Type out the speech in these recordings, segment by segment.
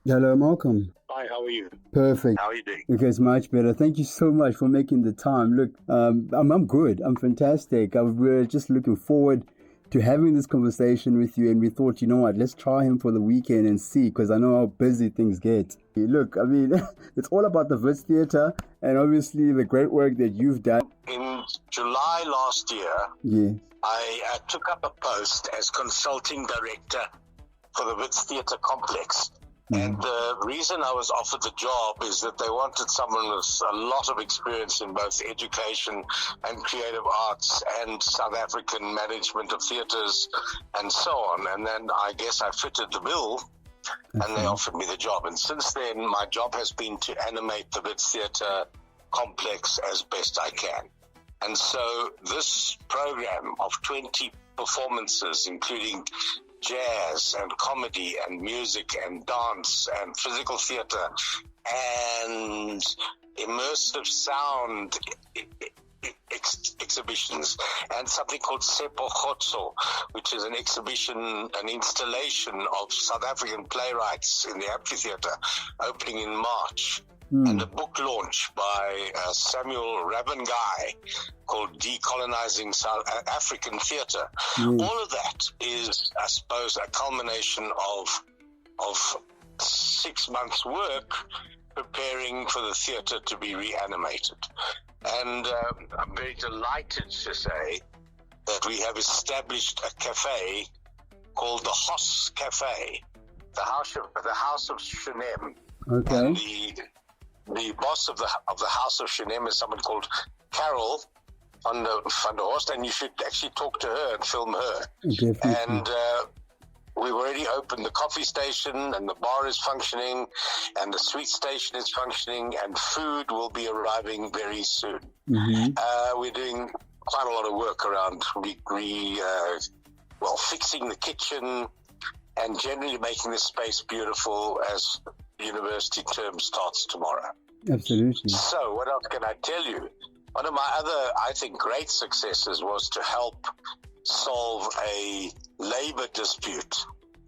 Hello, Malcolm. Hi, how are you? Perfect. How are you doing? Okay, it's much better. Thank you so much for making the time. Look, I'm good. I'm fantastic. We're just looking forward to having this conversation with you, and we thought, you know what, let's try him for the weekend and see, because I know how busy things get. Look, I mean, it's all about the Wits Theatre and obviously the great work that you've done. In July last year, Yeah. I took up a post as consulting director for the Wits Theatre Complex. And the reason I was offered the job is that they wanted someone with a lot of experience in both education and creative arts and South African management of theatres and so on. And then I guess I fitted the bill and they offered me the job. And since then, my job has been to animate the Wits Theatre Complex as best I can. And so this program of 20 performances, including jazz and comedy and music and dance and physical theater and immersive sound exhibitions, and something called Sepo Khotso, which is an exhibition, an installation of South African playwrights in the amphitheater, opening in March. And a book launch by Samuel Ravenguy called Decolonizing South African Theatre. All of that is, I suppose, a culmination of 6 months' work preparing for the theatre to be reanimated. And I'm very delighted to say that we have established a cafe called the Hoss Cafe, the House of Shunem. Okay. And the boss of the House of Shunem is someone called Carol van der Horst, and you should actually talk to her and film her. Definitely. And we've already opened the coffee station, and the bar is functioning, and the sweet station is functioning, and food will be arriving very soon. We're doing quite a lot of work around fixing the kitchen and generally making the space beautiful as university term starts tomorrow. Absolutely. So what else can I tell you? One of my other, I think, great successes was to help solve a labor dispute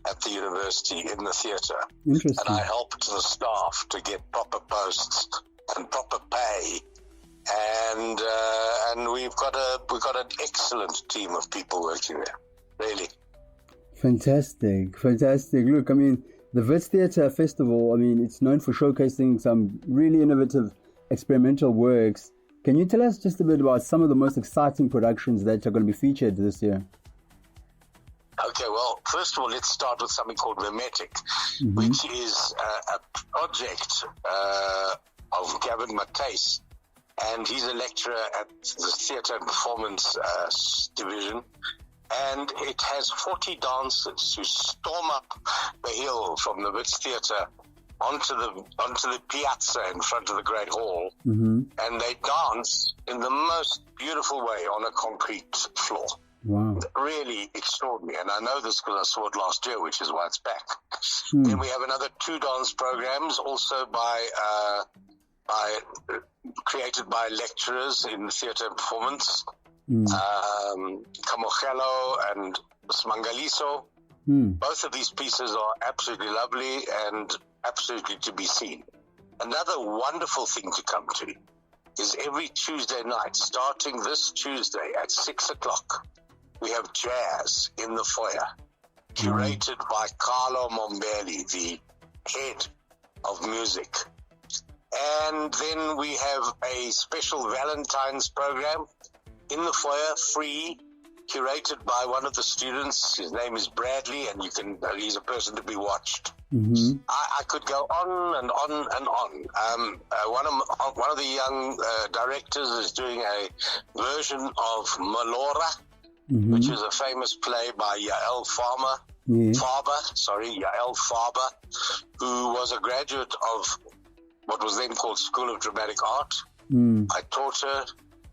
at the university in the theatre. Interesting. And I helped the staff to get proper posts and proper pay. And we've got an excellent team of people working there. Really. Fantastic. Look, I mean, the Wits Theatre Festival, I mean, it's known for showcasing some really innovative experimental works. Can you tell us just a bit about some of the most exciting productions that are going to be featured this year? Okay, well, first of all, let's start with something called Mimetic, which is a project of Gavin Matthys, and he's a lecturer at the Theatre and Performance Division. And it has 40 dancers who storm up the hill from the Wits Theatre onto the piazza in front of the Great Hall, and they dance in the most beautiful way on a concrete floor. Wow. Really extraordinary. And I know this because I saw it last year, which is why it's back. Then we have another 2 dance programs, also created by lecturers in theatre and performance. Kamogelo and Smangaliso. Both of these pieces are absolutely lovely and absolutely to be seen. Another wonderful thing to come to is every Tuesday night, starting this Tuesday at 6 o'clock, we have jazz in the foyer, curated by Carlo Mombelli, the head of music. And then we have a special Valentine's program in the foyer, free, curated by one of the students. His name is Bradley, and he's a person to be watched. I could go on and on and on. One of the young directors is doing a version of Malora, which is a famous play by Yael Faber, who was a graduate of what was then called School of Dramatic Art. I taught her.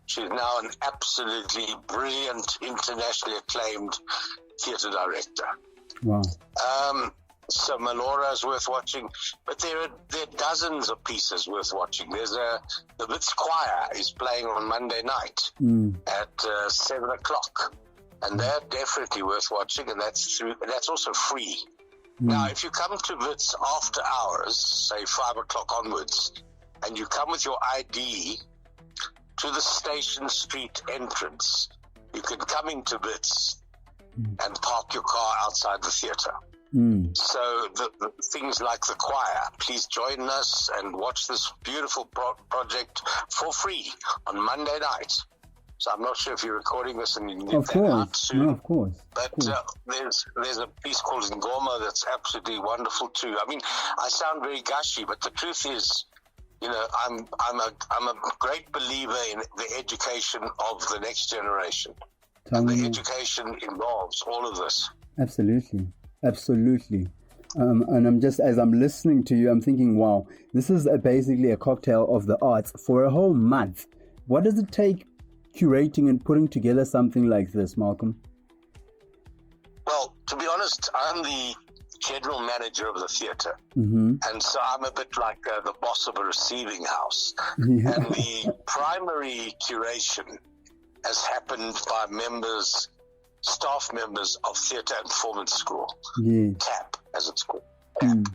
She's now an absolutely brilliant, internationally acclaimed theatre director. Wow. So Melora is worth watching, but there are dozens of pieces worth watching. The Wits Choir is playing on Monday night at 7 o'clock, and they're definitely worth watching, and that's also free. Now, if you come to Wits after hours, say 5 o'clock onwards, and you come with your ID to the Station Street entrance, you can come into Wits and park your car outside the theatre. So the things like the choir, please join us and watch this beautiful project for free on Monday night. So I'm not sure if you're recording this and you can get that out soon. No, of course. But there's a piece called Ngoma that's absolutely wonderful too. I mean, I sound very gushy, but the truth is, you know, I'm a great believer in the education of the next generation. And the education involves all of this. Absolutely. And I'm just, as I'm listening to you, I'm thinking, wow, this is basically a cocktail of the arts for a whole month. What does it take curating and putting together something like this, Malcolm? Well, to be honest, I'm the general manager of the theatre. And so I'm a bit like the boss of a receiving house. And the primary curation has happened by staff members of Theatre and Performance School, CAP as it's called. And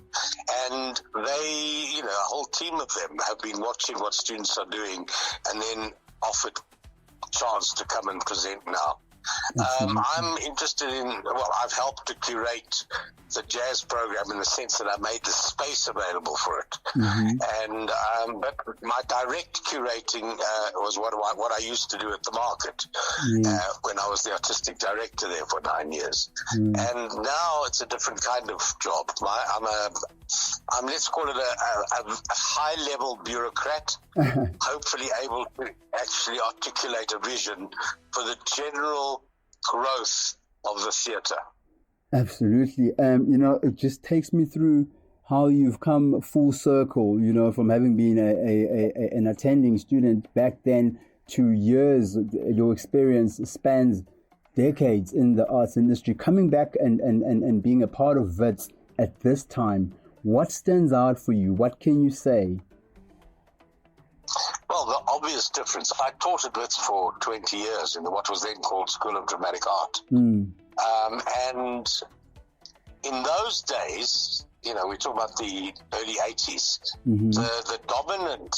they, you know, a whole team of them have been watching what students are doing and then offered a chance to come and present now. I'm interested in, well, I've helped to curate the jazz program in the sense that I made the space available for it. And but my direct curating was what I used to do at the market when I was the artistic director there for 9 years. And now it's a different kind of job. I'm let's call it a high-level bureaucrat, hopefully able to actually articulate a vision for the general growth of the theatre. Absolutely. You know, it just takes me through how you've come full circle, you know, from having been an attending student back then to years. Your experience spans decades in the arts industry, coming back and being a part of Wits at this time. What stands out for you? What can you say? Well, the obvious difference. I taught at Wits for 20 years in what was then called School of Dramatic Art. And in those days, you know, we talk about the early 80s, the dominant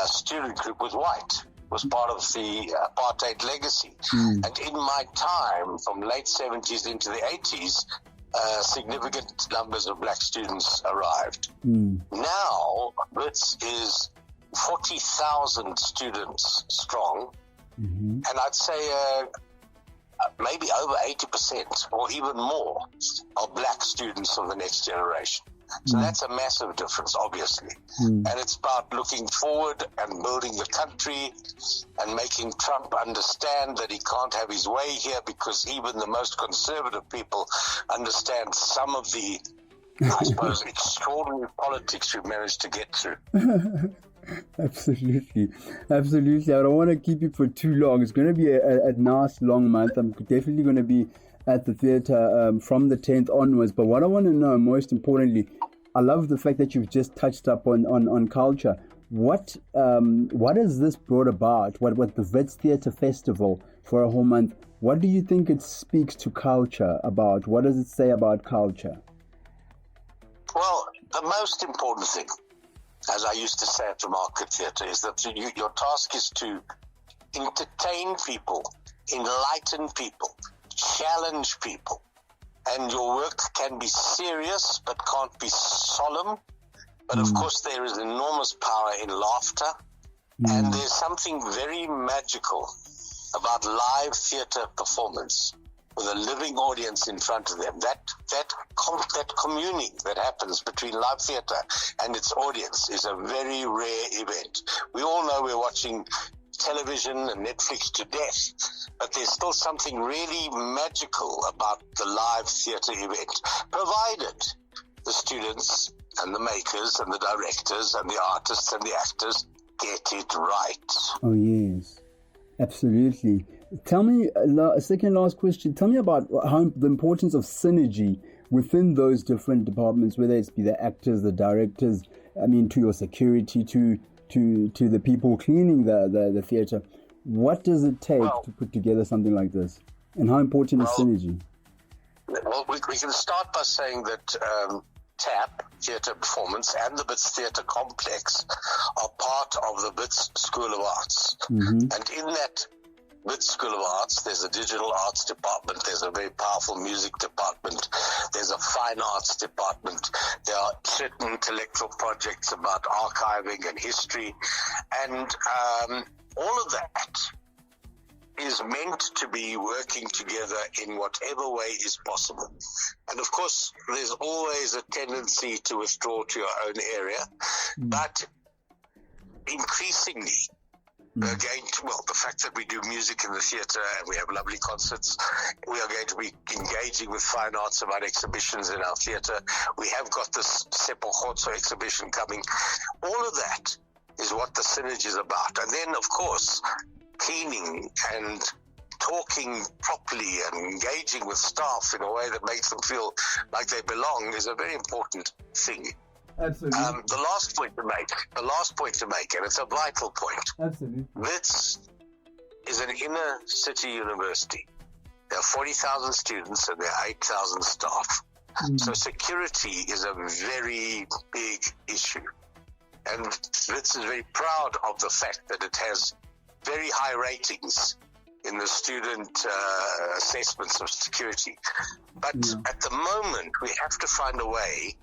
student group was white, was part of the apartheid legacy. And in my time, from late 70s into the 80s, significant numbers of black students arrived. Now, Wits is 40,000 students strong, and I'd say maybe over 80% or even more are black students of the next generation. So that's a massive difference, obviously. And it's about looking forward and building the country and making Trump understand that he can't have his way here, because even the most conservative people understand some of the, I suppose, extraordinary politics we've managed to get through. Absolutely. I don't want to keep you for too long. It's going to be a nice long month. I'm definitely going to be at the theatre from the 10th onwards. But what I want to know, most importantly, I love the fact that you've just touched up on culture. What has this brought about? What the Wits Theatre Festival for a whole month? What do you think it speaks to culture about? What does it say about culture? Well, the most important thing, as I used to say at the Market Theatre, is that your task is to entertain people, enlighten people, challenge people. And your work can be serious but can't be solemn. But of course there is enormous power in laughter. And there's something very magical about live theatre performance with a living audience in front of them. That communing that happens between live theatre and its audience is a very rare event. We all know we're watching television and Netflix to death, but there's still something really magical about the live theatre event, provided the students and the makers and the directors and the artists and the actors get it right. Oh, yes, absolutely. Tell me, a second last question, tell me about the importance of synergy within those different departments, whether it's be the actors, the directors, I mean, to your security, to the people cleaning the theatre. What does it take to put together something like this? And how important is synergy? Well, we can start by saying that TAP, Theatre Performance, and the Wits Theatre Complex are part of the Wits School of Arts. Mm-hmm. And in that Wits School of Arts, there's a digital arts department, there's a very powerful music department, there's a fine arts department, there are certain intellectual projects about archiving and history, and all of that is meant to be working together in whatever way is possible. And of course, there's always a tendency to withdraw to your own area, but increasingly, the fact that we do music in the theatre and we have lovely concerts, we are going to be engaging with fine arts about exhibitions in our theatre. We have got this Sepokotso exhibition coming. All of that is what the synergy is about. And then, of course, cleaning and talking properly and engaging with staff in a way that makes them feel like they belong is a very important thing. Absolutely. The last point to make, and it's a vital point. Absolutely. Wits is an inner city university. There are 40,000 students and there are 8,000 staff. So security is a very big issue. And Wits is very proud of the fact that it has very high ratings in the student assessments of security. But at the moment, we have to find a way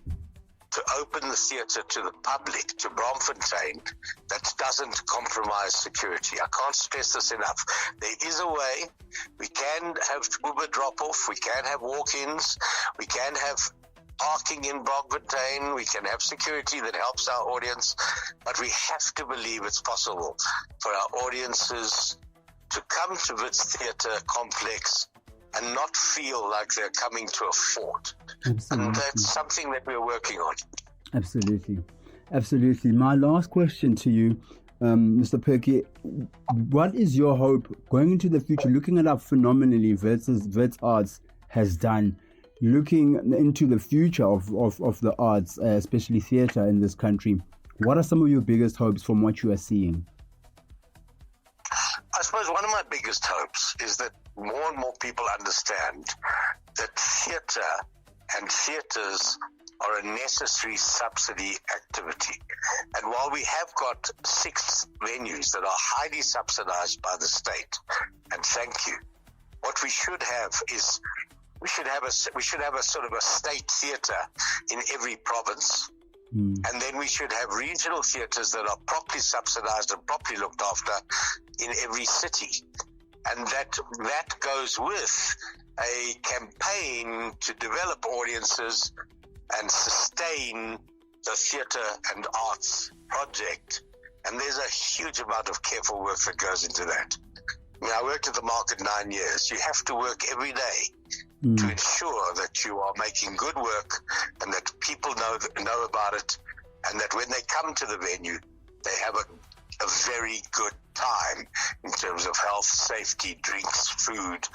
to open the theatre to the public, to Bloemfontein, that doesn't compromise security. I can't stress this enough. There is a way. We can have Uber drop-off. We can have walk-ins. We can have parking in Bloemfontein. We can have security that helps our audience. But we have to believe it's possible for our audiences to come to Wits Theatre Complex and not feel like they're coming to a fort. Absolutely. And that's something that we're working on. Absolutely. Absolutely. My last question to you, Mr. Purkey, what is your hope going into the future, looking at how phenomenally Wits Arts has done, looking into the future of the arts, especially theatre in this country? What are some of your biggest hopes from what you are seeing? I suppose one of my biggest hopes is that more and more people understand that theatre and theatres are a necessary subsidy activity. And while we have got 6 venues that are highly subsidized by the state, and thank you, what we should have is we should have a sort of a state theatre in every province. And then we should have regional theatres that are properly subsidized and properly looked after in every city. And that goes with a campaign to develop audiences and sustain the theatre and arts project. And there's a huge amount of careful work that goes into that. I mean, I worked at the market 9 years. You have to work every day to ensure that you are making good work and that people know about it, and that when they come to the venue, they have a very good time in terms of health, safety, drinks, food,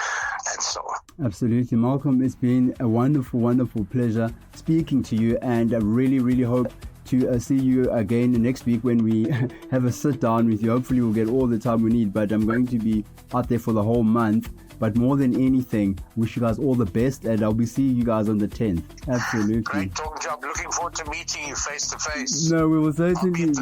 and so on. Absolutely. Malcolm, it's been a wonderful, wonderful pleasure speaking to you, and I really, really hope to see you again next week when we have a sit down with you. Hopefully we'll get all the time we need, but I'm going to be out there for the whole month. But more than anything, wish you guys all the best, and I'll be seeing you guys on the 10th. Absolutely. Great talking job. Looking forward to meeting you face to face. No, we will certainly.